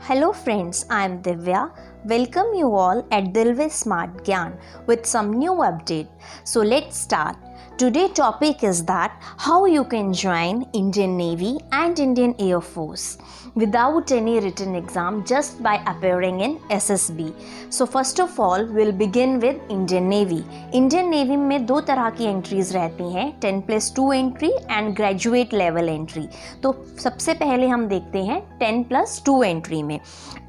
Hello friends, I am Divya. Welcome you all at Dilve Smart Gyan with some new update. So let's start. Today topic is that how you can join Indian Navy and Indian Air Force without any written exam just by appearing in SSB. So first of all we'll begin with Indian Navy. Indian Navy में दो तरह की entries रहती हैं 10+2 entry and graduate level entry. तो सबसे पहले हम देखते हैं 10+2 एंट्री में.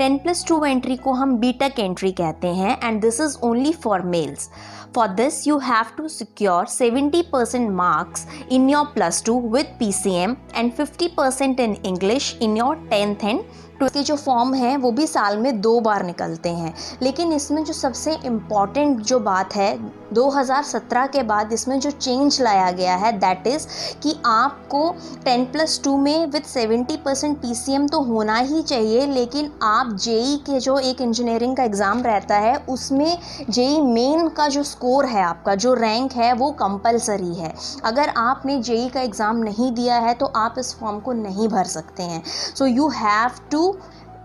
10+2 एंट्री को हम बीटेक एंट्री कहते हैं and this is only for mails. For this, you have to secure 70% marks in your +2 with PCM and 50% in English in your 10th and 12th. के जो फॉर्म हैं वो भी साल में 2 बार निकलते हैं. लेकिन इसमें जो सबसे इम्पॉर्टेंट जो बात है 2017 के बाद इसमें जो चेंज लाया गया है दैट इज़ कि आपको 10+2 में विद 70% PCM तो होना ही चाहिए, लेकिन आप जेई के जो एक इंजीनियरिंग का एग्ज़ाम रहता है उसमें जेई मेन का जो स्कोर है आपका जो रैंक है वो कंपलसरी है. अगर आपने जेई का एग्ज़ाम नहीं दिया है तो आप इस फॉर्म को नहीं भर सकते हैं. So you have to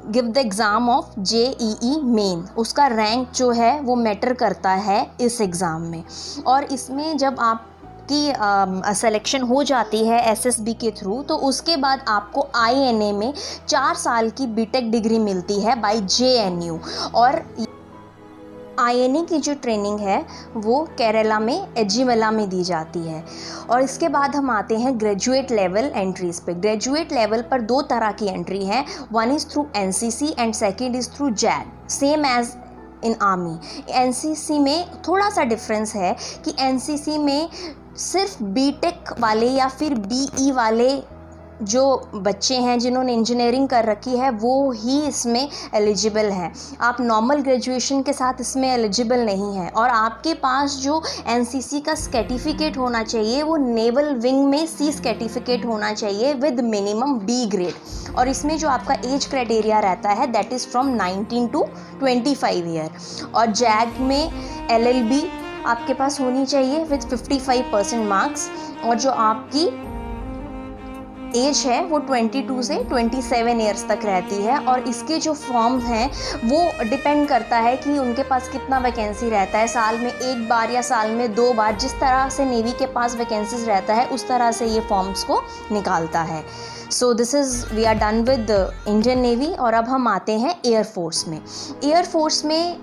give the exam of JEE Main. उसका रैंक जो है वो मैटर करता है इस एग्ज़ाम में. और इसमें जब आप की सिलेक्शन हो जाती है SSB के थ्रू तो उसके बाद आपको INA में 4 साल की बीटेक डिग्री मिलती है बाय JNU. और INA की जो ट्रेनिंग है वो केरला में एजिमला में दी जाती है. और इसके बाद हम आते हैं ग्रेजुएट लेवल एंट्रीज़ पे. ग्रेजुएट लेवल पर 2 तरह की एंट्री है. One is through NCC and second is through JAG, same as in army. NCC में थोड़ा सा डिफरेंस है कि NCC में सिर्फ बीटेक वाले या फिर BE वाले जो बच्चे हैं जिन्होंने इंजीनियरिंग कर रखी है वो ही इसमें एलिजिबल हैं. आप नॉर्मल ग्रेजुएशन के साथ इसमें एलिजिबल नहीं हैं. और आपके पास जो NCC का सर्टिफिकेट होना चाहिए वो नेवल विंग में C सर्टिफिकेट होना चाहिए विद मिनिमम B ग्रेड. और इसमें जो आपका एज क्राइटेरिया रहता है that is from 19 to 25 year. और JAG में LLB आपके पास होनी चाहिए विद 55% मार्क्स. और जो आपकी एज है वो 22 से 27 ईयर्स तक रहती है. और इसके जो फॉर्म हैं वो डिपेंड करता है कि उनके पास कितना वैकेंसी रहता है, साल में 1 बार या साल में 2 बार. जिस तरह से नेवी के पास वैकेंसीज रहता है उस तरह से ये फॉर्म्स को निकालता है. So this is we are done with Indian Navy. और अब हम आते हैं एयरफोर्स में. एयरफोर्स में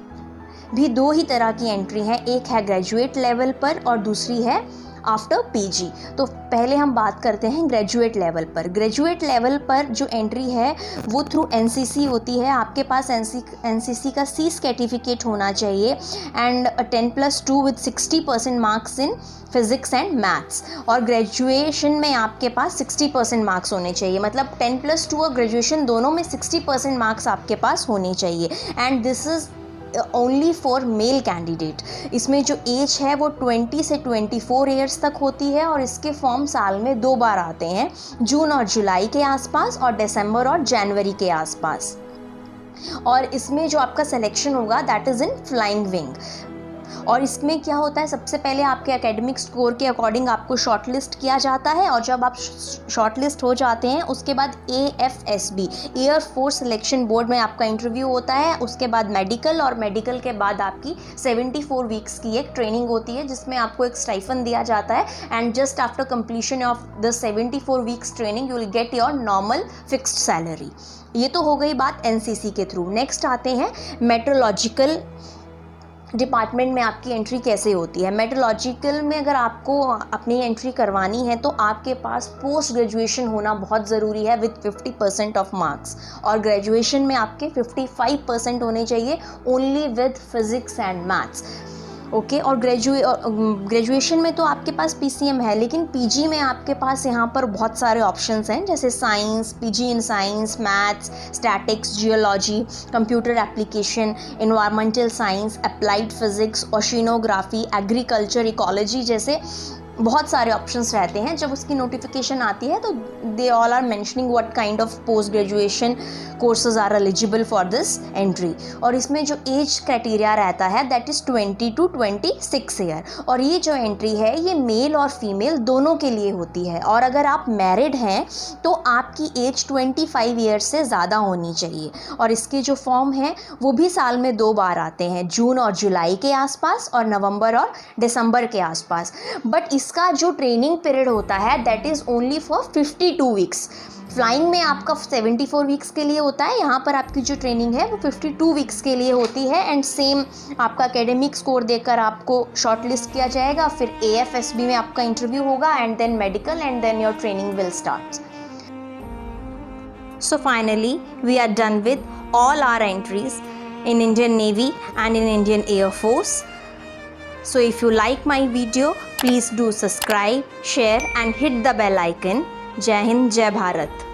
भी 2 ही तरह की एंट्री हैं. एक है ग्रेजुएट लेवल पर और दूसरी है आफ्टर PG. तो पहले हम बात करते हैं ग्रेजुएट लेवल पर. ग्रेजुएट लेवल पर जो एंट्री है वो थ्रू NCC होती है. आपके पास NCC का C सर्टिफिकेट होना चाहिए and 10+2 with 60% marks in physics and maths. और ग्रेजुएशन में आपके पास 60% मार्क्स होने चाहिए. मतलब 10+2 और ग्रेजुएशन दोनों में 60% मार्क्स आपके पास होने चाहिए. And this is only for male candidate. इसमें जो एज है वो 20 से 24 ईयर्स तक होती है. और इसके फॉर्म साल में 2 बार आते हैं, जून और जुलाई के आसपास और दिसंबर और जनवरी के आसपास. और इसमें जो आपका सिलेक्शन होगा that is in flying wing. और इसमें क्या होता है, सबसे पहले आपके एकेडमिक स्कोर के अकॉर्डिंग आपको शॉर्टलिस्ट किया जाता है. और जब आप शॉर्टलिस्ट हो जाते हैं उसके बाद AFSB air force selection board में आपका इंटरव्यू होता है. उसके बाद मेडिकल और मेडिकल के बाद आपकी 74 वीक्स की एक ट्रेनिंग होती है जिसमें आपको एक स्टाइफन दिया जाता है. And just after completion of the 74 weeks training you will get your normal fixed salary. ये तो हो गई बात NCC के थ्रू. नेक्स्ट आते हैं मेट्रोलॉजिकल डिपार्टमेंट में आपकी एंट्री कैसे होती है. मेट्रोलॉजिकल में अगर आपको अपनी एंट्री करवानी है तो आपके पास पोस्ट ग्रेजुएशन होना बहुत ज़रूरी है विद 50% ऑफ मार्क्स. और ग्रेजुएशन में आपके 55% होने चाहिए only with physics and maths. Okay. और ग्रेजुएशन में तो आपके पास PCM है, लेकिन PG में आपके पास यहाँ पर बहुत सारे ऑप्शंस हैं जैसे science, PG in science, maths, statics, geology, computer application, environmental science, applied physics, oceanography, agriculture, ecology जैसे बहुत सारे ऑप्शंस रहते हैं। जब उसकी नोटिफिकेशन आती है तो they all are mentioning what kind of post graduation courses are eligible for this entry. और इसमें जो एज क्राइटेरिया रहता है दैट इज़ 20 to 26 ईयर। और ये जो एंट्री है ये मेल और फीमेल दोनों के लिए होती है। और अगर आप मैरिड हैं तो आपकी एज 25 ईयर्स से ज़्यादा होनी चाहिए। और इसके जो फॉर्म हैं वो भी साल में 2 बार आते हैं, जून और जुलाई के आसपास और नवंबर और दिसंबर के आसपास। बट इसका जो ट्रेनिंग पीरियड होता है that is only for 52 weeks. Flying में आपका 74 वीक्स के लिए होता है, यहाँ पर आपकी जो ट्रेनिंग है वो 52 वीक्स के लिए होती है। एंड सेम आपका एकेडमिक स्कोर देकर आपको शॉर्ट लिस्ट किया जाएगा, फिर AFSB में आपका इंटरव्यू होगा and then medical and then your training will start. So finally, we are done with all our entries in Indian Navy and in Indian Air Force. So if you like my video, please do subscribe, share and hit the bell icon. Jai Hind, Jai Bharat.